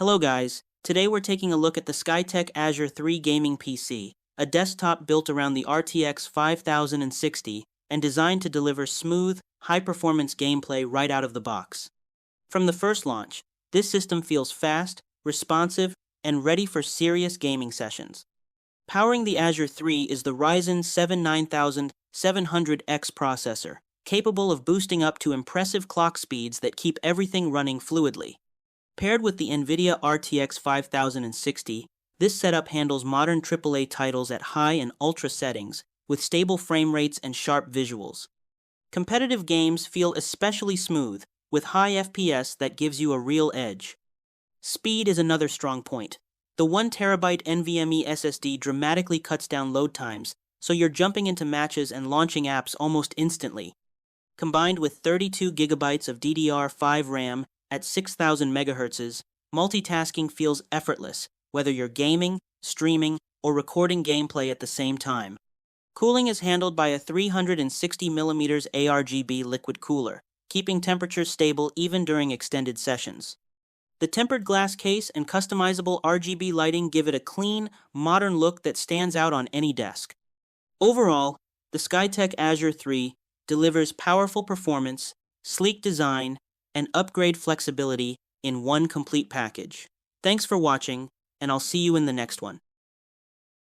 Hello guys, today we're taking a look at the Skytech Azure 3 gaming PC, a desktop built around the RTX 5060 and designed to deliver smooth, high-performance gameplay right out of the box. From the first launch, this system feels fast, responsive, and ready for serious gaming sessions. Powering the Azure 3 is the Ryzen 7 9700X processor, capable of boosting up to impressive clock speeds that keep everything running fluidly. Paired with the NVIDIA RTX 5060, this setup handles modern AAA titles at high and ultra settings, with stable frame rates and sharp visuals. Competitive games feel especially smooth, with high FPS that gives you a real edge. Speed is another strong point. The 1TB NVMe SSD dramatically cuts down load times, so you're jumping into matches and launching apps almost instantly. Combined with 32GB of DDR5 RAM at 6000 MHz, multitasking feels effortless, whether you're gaming, streaming, or recording gameplay at the same time. Cooling is handled by a 360mm ARGB liquid cooler, keeping temperatures stable even during extended sessions. The tempered glass case and customizable RGB lighting give it a clean, modern look that stands out on any desk. Overall, the Skytech Azure 3 delivers powerful performance, sleek design, and upgrade flexibility in one complete package. Thanks for watching, and I'll see you in the next one.